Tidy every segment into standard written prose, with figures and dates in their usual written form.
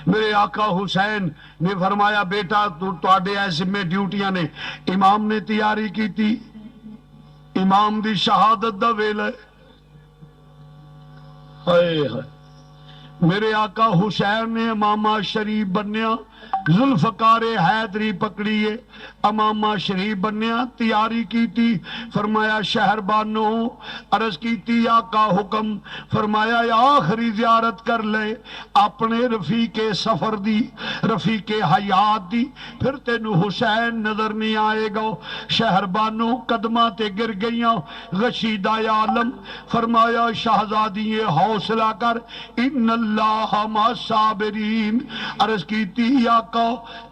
میرے آقا حسین نے فرمایا بیٹا تواڈے ایسے میں ڈیوٹیاں نے. امام نے تیاری کی تھی, امام دی شہادت دا ویلا ہے. ہائے ہائے میرے آقا حسین نے امامہ شریف بنیا, ذوالفقار حیدری پکڑیے, امامہ شریف بنیا, تیاری کی تھی. فرمایا شہر بانو, عرض کی تھی آقا حکم, فرمایا آخری زیارت کر لے اپنے رفیق سفر دی, رفیق حیات دی, پھر تینو حسین نظر نہیں آئے گا. شہر بانو قدمہ تے گر گئیاں غشیدہ عالم. فرمایا شہزادی حوصلہ کر, ان اللہ مع الصابرین. عرض کی تھی آقا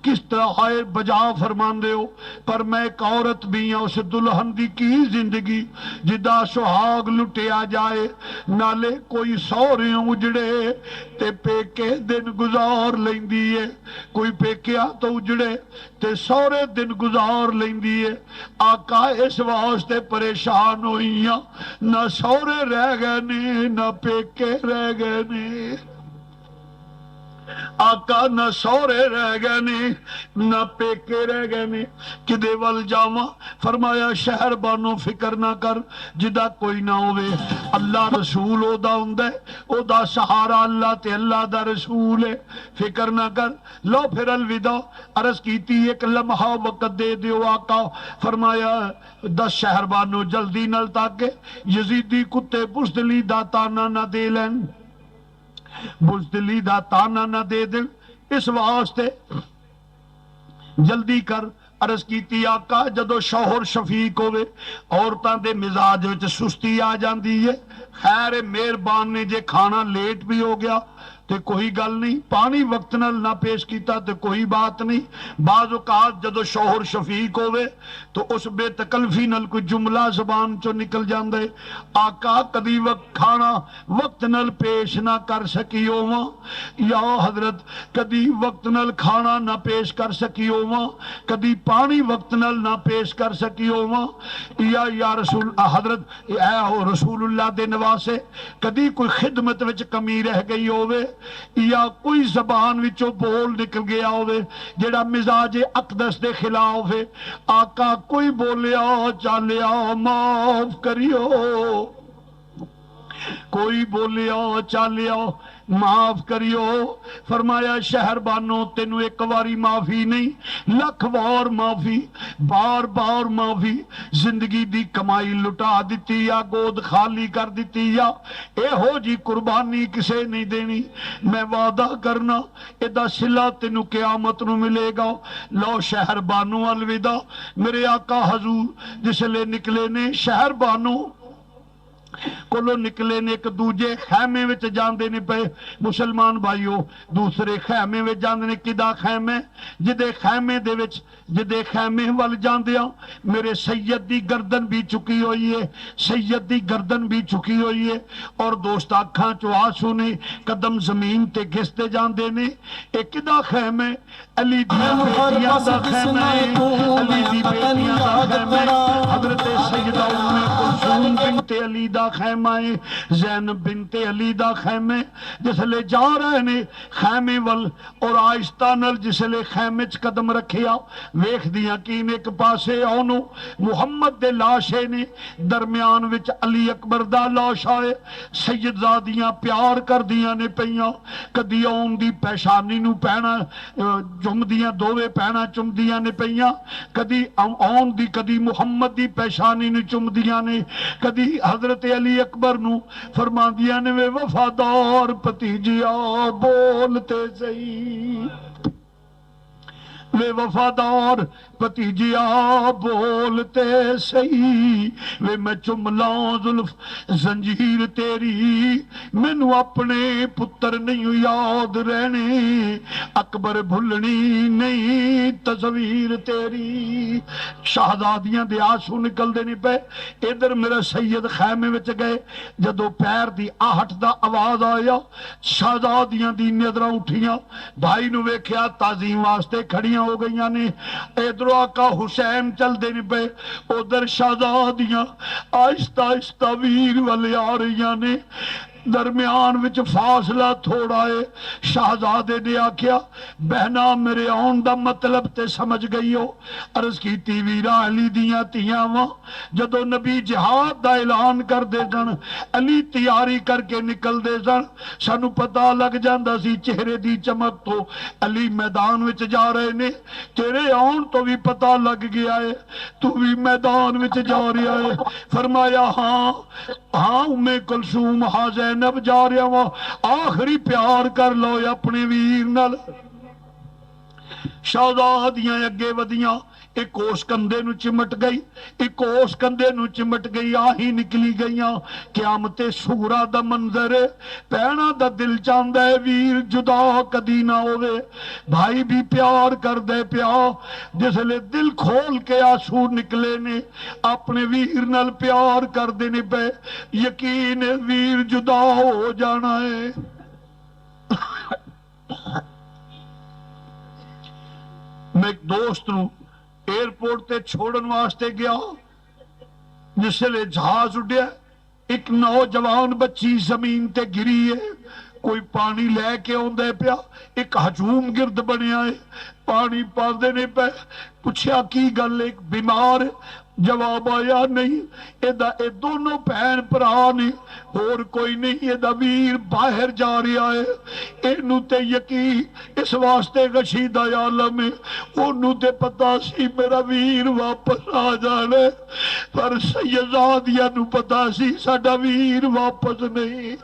کس طرح بجا فرمان دے ہو, پر میں ایک عورت بھی ہوں, اس دلہن دی کی زندگی جدا سہاگ لٹیا جائے, نالے کوئی سورے اجڑے تے پیکے دن گزار لیندی ہے, کوئی پیکیا تو اجڑے تے سورے دن گزار لیندی ہے. آقا اس واسطے پریشان ہوئیاں, نہ سورے رہ گئے نے نہ پیکے رہ گئے نے. آقا نہ سورے رہ گئے نے نہ پیکے رہ گئے نے, کدے ول جاواں. فرمایا شہر بانو فکر نہ کر, جدا کوئی نہ ہوئے اللہ رسول او دا ہندے, او دا سہارا اللہ تے اللہ دا رسول ہے, فکر نہ کر. لو پھر الوداع. عرض کیتی ایک لمحہ وقت دے دیو آقا. فرمایا 10 شہر بانو جلدی نل تاکہ یزیدی کتے بزدلی دا تانا نہ دے لین, بزدلی دا تانا نہ دے دیں, اس واسطے جلدی کر. عرض کیتی آقا جدو شوہر شفیق ہوئے عورتاں دے مزاج وچ سستی آ جاندی ہے. خیر مہربان نے جے کھانا لیٹ بھی ہو گیا تے کوئی گل نہیں, پانی وقت نال نہ پیش کیتا تے کوئی بات نہیں. بعض اوقات جدو شوہر شفیق ہوئے تو اس بے تکلفی نال کوئی جملہ زبان چو نکل جاندے, آقا کدی وقت کھانا وقت نال پیش نہ کر سکی ہوواں, یا حضرت کدی وقت نال کھانا نہ پیش کر سکی ہوواں, کدی پانی وقت نال نہ پیش کر سکی ہوواں, یا رسول حضرت اے ہو رسول اللہ دے نواسے کدی کوئی خدمت وچ کمی رہ گئی ہوئے, یا کوئی زبان وچوں بول نکل گیا ہوئے جڑا مزاج اقدس دے خلاف ہے. آقا کوئی بولیا چالیا معاف کریو, کوئی بولیا چالیا معاف کریو. فرمایا شہر بانو تینو ایک واری معافی نہیں, لکھ وار معافی, بار بار معافی. زندگی دی کمائی لٹا دیتی یا گود خالی کر دیتی, یا اے ہو جی قربانی کسے نہیں دینی. میں وعدہ کرنا ادا صلہ تینو قیامت نو ملے گا. لو شہر بانو الوداع. میرے آقا حضور جس لے نکلے نے شہر بانو کولو نکلے نے, ایک دوجے خیمے وچ جاندے نے پے مسلمان بھائیو, دوسرے خیمے وچ جاندے نے. کدا خیمے جدے خیمے دے وچ جدے خیمے ول جاندیاں میرے سید دی گردن بھی چکی ہوئی ہے, سید دی گردن بھی چکی ہوئی ہے, اور دوست اکھاں چو آنسو نے, قدم زمین تے گھستے جاندے نے. اے کدا خیمے علی دی بیٹیاں دا خیمہ ہے, علی دی بیٹیاں دا خیمہ ہے, حضرت سیدہ ام کلثوم بنت علی دا خیمہ ہے, زینب بنت علی دا خیمہ. جس لے جا رہے نے خیمے ول, اور آہستہ نل جس لے خیمے چ قدم رکھیا ویکھ دیاں کین ایک پاسے اونو محمد دے لاشے نے, درمیان وچ علی اکبر دا لاش آئے. سید زادیاں پیار کر دیاں نے پیاں, کدی اون دی پیشانی نو پہنا چم دیاں, دووے پہنا چم دیاں نے پیاں, کدی اون دی کدی محمد دی پیشانی نو چم دیاں نے, کدی حضرت علی اکبر نو فرما دیاں نے وے وفادار پتیجیا بولتے سہی, وے وفادار پتیجیا بولتے سہی, وے میں چملاں زلف زنجیر تیری, مینو اپنے پتر نہیں یاد رہنے, اکبر بھلنی نہیں تصویر تیری. شہزادیاں دے آنسو نکل دے نہیں پے. ادھر میرا سید خیمے وچ گئے, جدو پیر دی آہٹ دا آواز آیا شہزادیاں دی نظراں اٹھیاں, بھائی نو ویکھیا تعظیم واسطے کھڑیاں ہو گئیاں نے. ادھر آقا حسین چل دے نہیں پے, ادھر شہزادیاں آہستہ آہستہ ویر والے آ رہیاں نے. درمیان وچ فاصلہ تھوڑا ہے. شہزادے نے آکھیا بہنا میرے آن دا مطلب تے سمجھ گئی ہو. عرض کیتی ویرا علی دیاں تیاں وا جدو نبی جہاد دا اعلان کر دے سن علی تیاری کر کے نکل دے سن سانو پتہ لگ جاندا سی چہرے دی چمک تو علی میدان وچ جا رہے نے. تیرے آن تو بھی پتہ لگ گیا ہے تو بھی میدان وچ جا رہا ہے. فرمایا ہاں ہاں ام کلثوم ہاں زینب جا رہا وا آخری پیار کر لو اپنے ویر نال. شہزادیاں اگے ودیاں ایک اس کندھے نو چمٹ گئی ایک اس کندھے نو چمٹ گئی آہی نکلی گئیاں. قیامت سورا دا منظر ہے. بہنا دا دل چاہندا ہے ویر جدا کدی نہ ہوے. بھائی بھی پیار کر دے پیا جس لے دل کھول کے آنسو نکلے نے اپنے ویر نال پیار کر دینے پہ یقین ہے ویر جدا ہو جانا ہے. میں ایک دوست نو ایئرپورٹ تے چھوڑن واسطے گیا جس لے جہاز اڈیا ایک نوجوان بچی زمین تے گری ہے. کوئی پانی لے کے آندا پیا ایک ہجوم گرد بنیا ہے پانی پاندے نے پہ پوچھیا کی گل ایک بیمار جواب آیا نہیں اے دونوں بہن بھرا نے اور کوئی نہیں اے ویر باہر جا رہا ہے. اینو تے یقین اس واسطے غشیدہ عالم ہے اونوں تے پتہ سی میرا ویر واپس آ جانا پر سیدزادیاں نو پتہ سی ساڈا ویر واپس نہیں.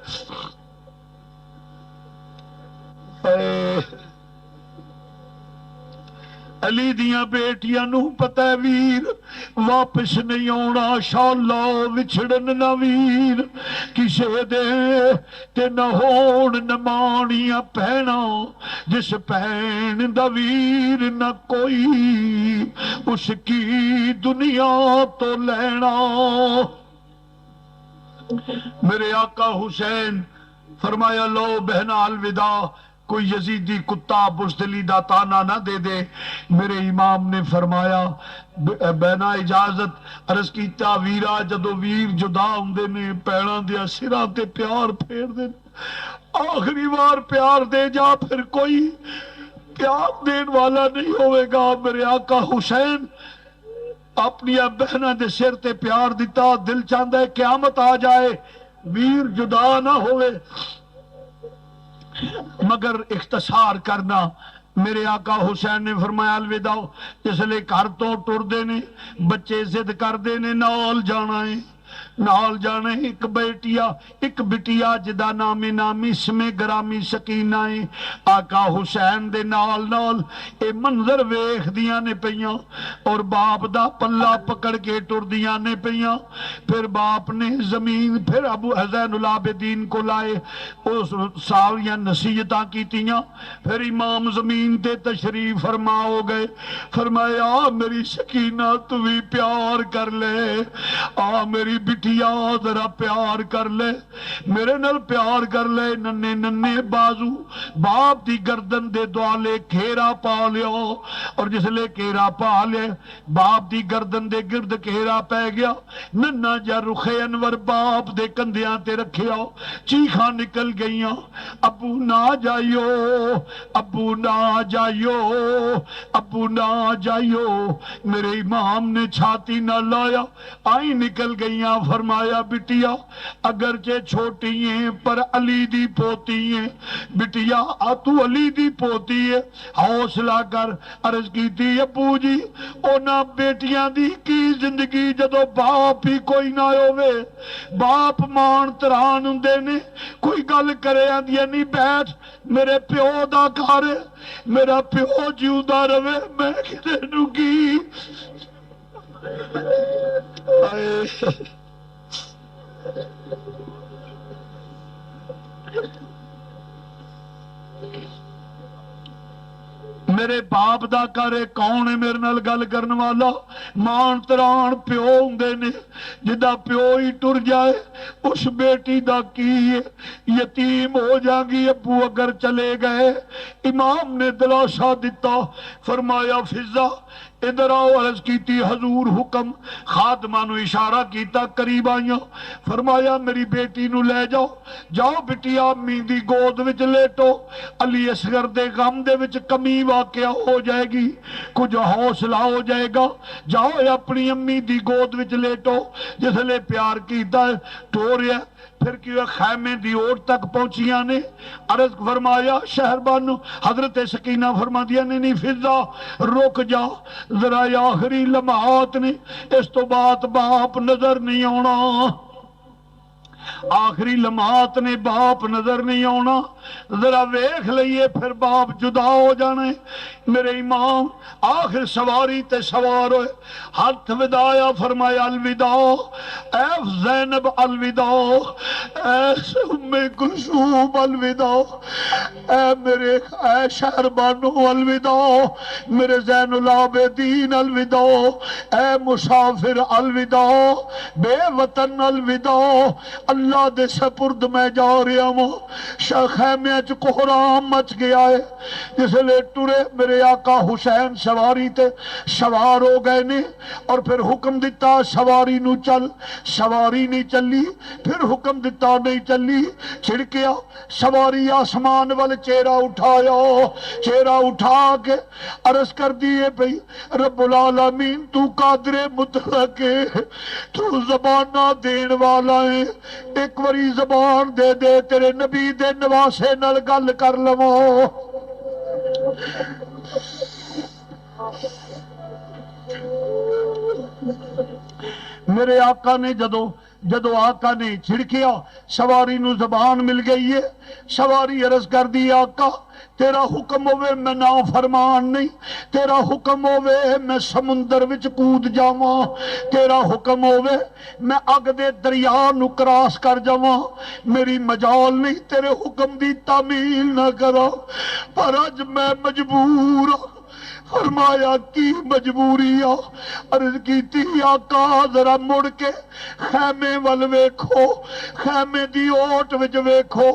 علی دیاں بیٹیاں نو پتہ ہے ویر واپس نہیں آنا. شاءاللہ وچھڑن نہ ویر کسے دے تے نہ ہون نمانیاں پہنا جس پہن دا ویر نہ کوئی اس کی دنیا تو لینا. میرے آقا حسین فرمایا لو بہنا الوداع کوئی یزیدی کتا بزدلی دا تانا نہ دے دے. میرے امام نے فرمایا بہنا اجازت عرض کیتا ویرا جدو ویر جدا ہوندے نے پیڑاں دیا سراں تے پیار پھیر دے آخری بار پیار دے جا پھر کوئی پیار دین والا نہیں ہوئے گا. میرے آقا حسین اپنی بہناں دے سر تے پیار دیتا. دل چاہتا ہے قیامت آ جائے ویر جدا نہ ہوئے مگر اختصار کرنا. میرے آقا حسین نے فرمایا الوداع جس لے گھر تو ٹر دے نے بچے ضد کر دے نے نال جانا ہے نال جانے ایک بیٹیا ایک بٹیا جدا نامی نامی اسم گرامی سکینہ ہے. آقا حسین دے نال نال اے منظر ویخ دیاں نے پیاں اور باپ دا پلہ پکڑ کے ٹر دیاں نے پیاں. پھر باپ نے زمین پھر ابو حسین العابدین کو لائے اس سالیاں نصیحتاں کیتیاں. پھر امام زمین تے تشریف فرما ہو گئے. فرمایا میری سکینہ تو بھی پیار کر لے میری بٹیا ذرا پیار کر لے میرے نال پیار کر لے. ننے ننے بازو باپ دی گردن دے دوالے گھیرا پا لیا اور جس لے گھیرا پا لے باپ دی گردن دے گرد گھیرا پہ گیا. ننا جا رخ انور باپ دے کندیاں تے رکھیا چیخاں نکل گئیاں ابو نہ جائیو ابو نہ جائیو ابو نہ جائیو. میرے امام نے چھاتی نہ لایا آئی نکل گئیاں. فرمایا بٹیا اگرچہ چھوٹی ہیں پر علی دی پوتی ہیں بٹیا تو علی دی پوتی ہے حوصلہ کر. عرض کی تھی ابو جی اونا بیٹیاں دی کی زندگی جدو باپ ہی کوئی نہ ہوئے باپ مان تران ہندے نے کوئی گل کرے آندیا نہیں بیٹھ میرے پیو دا گھر میرا پیو جیودا رہے میں کتے نو کی میرے باپ دا کرے کون ہے میرے نال گل کرن والا مان تران پیو ہوندے نے جدا پیو ہی ٹر جائے اس بیٹی دا کی یتیم ہو جاگی ابو اگر چلے گئے. امام نے دلاسا دیتا فرمایا فضا ادھر آؤ، عرض کیتی حضور حکم، خادمہ نو اشارہ کیتا، قریب آئیاں، فرمایا میری بیٹی نو لے جاؤ، جاؤ بٹیا امی دی گود وچ لیٹو، علی اصغر دے غم دے وچ کمی واقعہ ہو جائے گی، کچھ حوصلہ ہو جائے گا، جاؤ اپنی امی دی گود وچ لیٹو۔ جس لے پیار کیتا ہے ٹوریا، پھر کیوں خیمے دی اوٹ تک پہنچیاں نے، عرض فرمایا شہر بانو، حضرت سکینہ فرما دیا نہیں فضا رک جا ذرا، آخری لمحات نے، اس تو بعد باپ نظر نہیں آنا، آخری لمحات نے باپ نظر نہیں آنا، ذرا ویکھ لئیے پھر باپ جدا ہو جانے۔ میرے امام آخر سواری تے سوار ہوئے، ہاتھ ودایا، فرمایا الوداع اے زینب، الوداع اے ام کلثوم، الوداع اے میرے اے شہر بانو، الوداع میرے زین العابدین، الوداع اے مسافر، الوداع بے وطن، الوداع اللہ دے سپرد میں جا رہا ہوں۔ خیمے چ کوہرام مچ گیا ہے، جس لے ٹرے میرے آقا حسین سواری تے سوار ہو گئے نے، اور پھر حکم دیتا سواری نو چل، سواری نہیں چلی، پھر حکم دیتا نہیں چلی، چھڑکیا سواری آسمان والے چہرہ اٹھایا، چہرہ اٹھا کے عرض کر دیے بھئی رب العالمین تو قادر مطلق ہے، تو زبانہ دین والا ہے، ایک وری زبان دے دے تیرے نبی دے نواسے نال گل کر لواں۔ میرے آقا نے جدو آقا نے چھڑکیا سواری نو زبان مل گئی ہے، سواری عرض کر دی آقا تیرا حکم ہوئے میں نا فرمان نہیں، تیرا حکم ہوئے میں سمندر وچ کود جاواں، تیرا حکم ہوئے میں اگ دے دریا نو کراس کر جاواں، میری مجال نہیں تیرے حکم دی تعمیل نہ کرا، پر اج میں مجبور ہوں۔ فرمایا کی مجبوری آ؟ عرض کی تھی آقا ذرا مڑ کے خیمے وال ویکھو، خیمے دی اوٹ وچ ویکھو،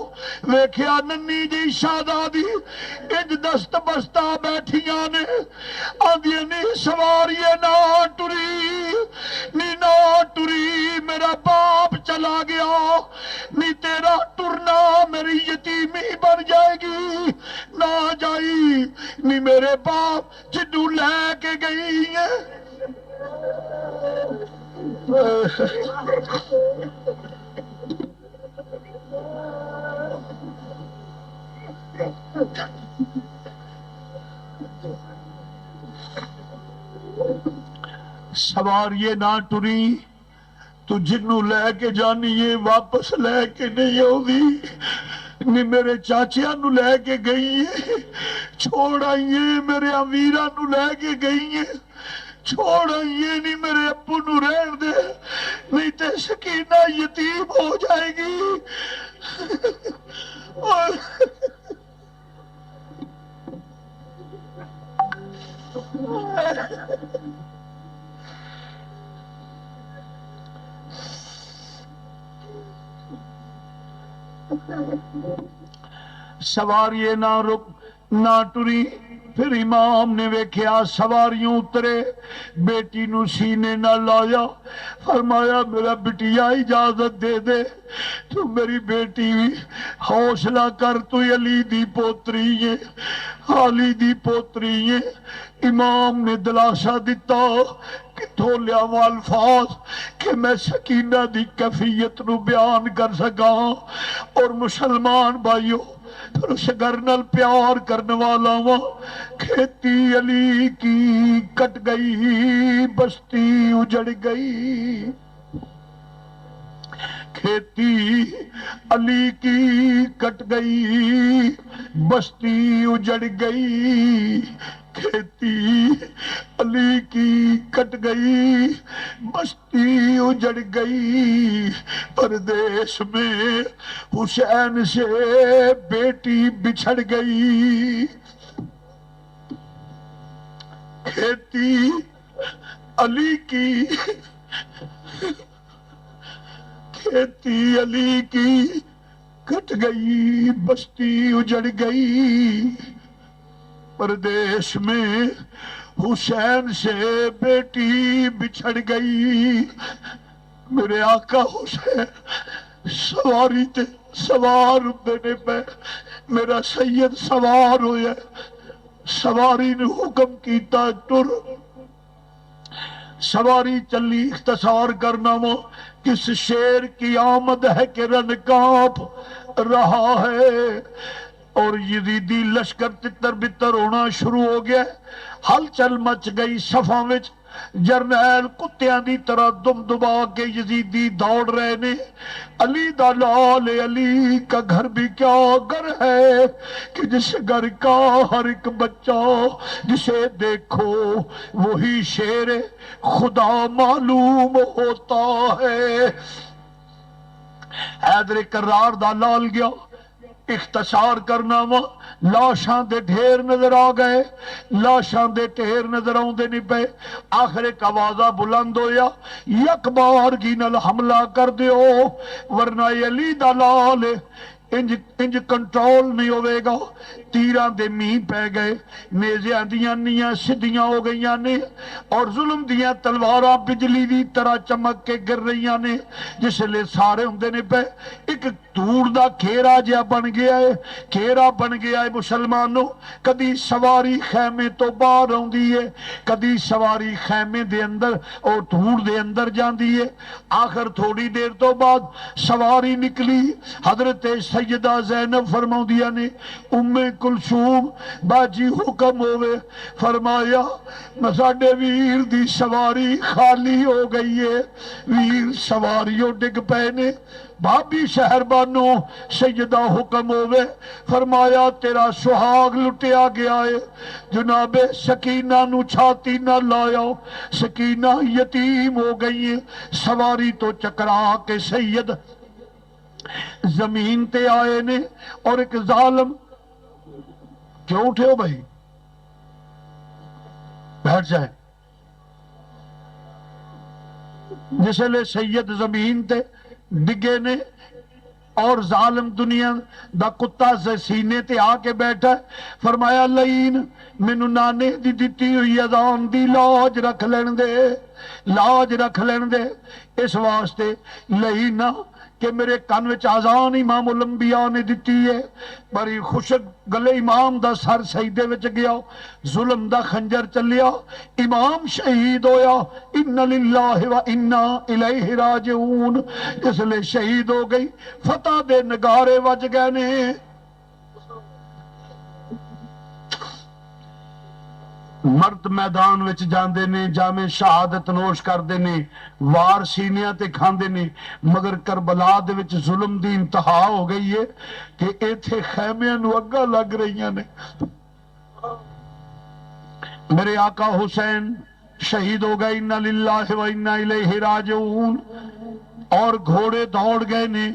ویکھیا ننی جی شہزادی انج دست بستہ بیٹھیاں نے، آدھیاں نہیں سواریے نہ ٹری، نی نہ ٹری میرا باپ چلا گیا، نی تیرا ٹرنا میری یتیمی بن جائے گی، نہ جائی نی میرے باپ جنو لے کے گئی ہے۔ سواریے نہ ٹری، تو جنو لے کے جانیے واپس لے کے نہیں ہوگی، نی میرے چاچیاں نو لے کے گئی ہے، چھوڑ آئیے میرے امیران نو لے کے گئی ہے، چھوڑ آئیے نہیں میرے ابو نو رہن دے، نہیں تے سکینہ یتیم ہو جائے گی۔ سواریے نہ رک نہ ٹری، پھر امام نے ویکھیا سواریوں اترے، بیٹی نو سینے نہ لایا، فرمایا میرا بٹیا اجازت دے دے، تو میری بیٹی حوصلہ کر، تو علی دی پوتری ہے، علی دی پوتری ہے۔ امام نے دلاسا دیتا کتھوں لیاواں الفاظ کہ میں سکینہ دی کیفیت نو بیان کر سکاں، اور مسلمان بھائیو پھر اس گھر نال پیار کرنے والا ہوں۔ کھیتی علی کی کٹ گئی، بستی اجڑ گئی، کھیتی علی کی کٹ گئی، بستی اجڑ گئی، کھیتی علی کی کٹ گئی، بستی اجڑ گئی، پردیس میں حسین سے بیٹی بچھڑ گئی، کھیتی علی کی کھیتی علی کی کٹ گئی، بستی اجڑ گئی، پردیش میں حسین سے بیٹی بچھڑ گئی، میرے آقا حسین سواری تے سوار ہوندے پہ، میرا سید سوار ہویا، سواری نے حکم کیتا ٹر، سواری چلی، اختصار کرنا وہ کس شیر کی آمد ہے کہ رن کانپ رہا ہے، اور یزیدی لشکر تتر بتر ہونا شروع ہو گیا، ہلچل مچ گئی صفاں وچ، جرنیل کتیاں دی طرح دم دبا کے یزیدی دوڑ رہے نے، علی دا لال، علی کا گھر بھی کیا گھر ہے کہ جس گھر کا ہر ایک بچہ جسے دیکھو وہی شیر خدا معلوم ہوتا ہے۔ حیدر کرار دا لال گیا، اختصار کرنا وا، لاشاں دے ڈھیر نظر آ گئے، لاشاں دے ڈھیر نظر آؤندے نہیں پے، آخر ایک آوازہ بلند ہویا، یک بار گی نال حملہ کر دیو ورنہ علی دا لال انج کنٹرول نہیں ہوئے گا۔ تیران دے می پہ گئے، نیزیاں دیاں نیاں سدھیاں ہو گئیاں نے، اور ظلم دیاں تلواراں بجلی دی طرح چمک کے گر رہیاں نے، جس لئے سارے ہوندے نے پہ ایک دور دا کھیرا جیا بن گیا ہے، کھیرا بن گیا ہے مسلمانوں، کدی سواری خیمے تو باہر ہوندی ہے، کدی سواری خیمے دے اندر اور دھور دے اندر جاندی ہے۔ آخر تھوڑی دیر تو بعد سواری نکلی، حضرت سیدہ زینب فرماؤ دیا نے، کلثوم باجی حکم ہوئے، فرمایا مساڑے ویر دی سواری خالی ہو گئی ہے، ویر سواریوں ڈگ پینے، بھابی شہر بانو سیدہ حکم ہوئے، فرمایا تیرا سہاگ لٹیا گیا ہے، جناب سکینہ نو چھاتی نہ لایا، سکینہ یتیم ہو گئی ہے۔ سواری تو چکرا کے سید زمین تے آئے نے، اور ایک ظالم، کیوں اٹھے ہو بھائی؟ بیٹھ جائیں۔ جس لئے سید زمین تے ڈگے نے، اور ظالم دنیا دا کتا سے سینے تے آ کے بیٹھا، فرمایا لئین مینو نانے دی دیتی ہوئی اذان دی لاج رکھ لین دے، لاج رکھ لین دے، اس واسطے لئینا کہ میرے کان وچ اذان امام الانبیاء نے دیتی ہے، بڑی خوشک گلے امام دا سر سجدے وچ گیا، ظلم دا خنجر چلیا، امام شہید ہویا، ان للہ و انا الیہ راجعون، اس لئے شہید ہو گئی، فتح دے نگارے وج گئے نے۔ مرد میدان وچ جاندے نے، جامع شہادت نوش کردے نے، وار سینیاں تے کھاندے نے، مگر کربلا دے وچ ظلم دی انتہا ہو گئی ہے کہ ایتھے خیمیاں نو اگا لگ رہیاں نے۔ میرے آقا حسین شہید ہو گئے، انا للہ و انا الیہ راجعون، اور گھوڑے دوڑ گئے نے،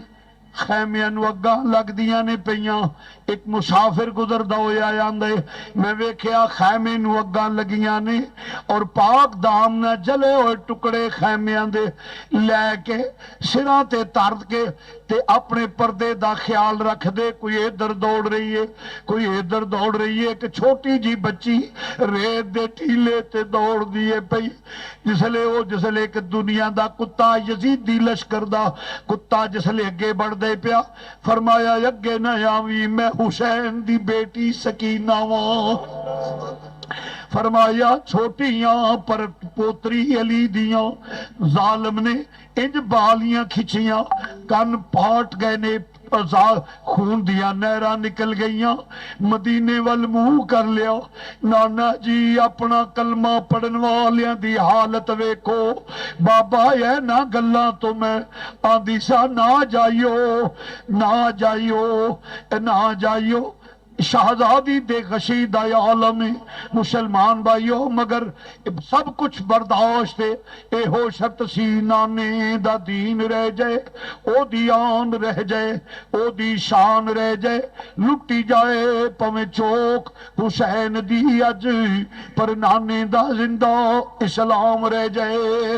خیمیاں نو اگا لگ دیاں نے پیاں۔ ایک مسافر گزردہ ہویا آندے، میں ویکھیا خیمے نو اگا لگیاں نے، اور پاک دام نہ جلے ہوئے ٹکڑے خیمیاں دے لے کے سراں تے تارد کے تے اپنے پردے دا خیال رکھ دے، کوئی ادھر دوڑ رہی ہے، کوئی ادھر دوڑ رہی ہے، کہ چھوٹی جی بچی ریت دے ٹھیلے تے دوڑ دیے پئی، جس لئے کہ دنیا دا کتا یزیدی لشکر دا کتا جس لئے اگے بڑھ دے پیا، فرمایا اگے نہ آوی میں حسین دی بیٹی سکینہ وہاں، فرمایا چھوٹیاں پر پوتری علی دیاں، ظالم نے انج بالیاں کھچیاں، کن پھاٹ گئے نے، خون دیا نہرہ نکل گئیاں، مدینے والموہ کر لیا، نانا جی اپنا کلمہ پڑھن والیاں دی حالت ویکھو، بابا یہ نہ گلاں تو میں آندھی سا نہ جائیو، نہ جائیو، نہ جائیو، شہزادی دے غشیدہ عالم مسلمان بھائیو، مگر سب کچھ برداشت اے ہو شرط سی نانے دا دین رہ جائے، او دی آن رہ جائے، او دی شان رہ جائے، لٹی جائے پویں چوک حسین دی اج، پر نانے دا زندہ اسلام رہ جائے۔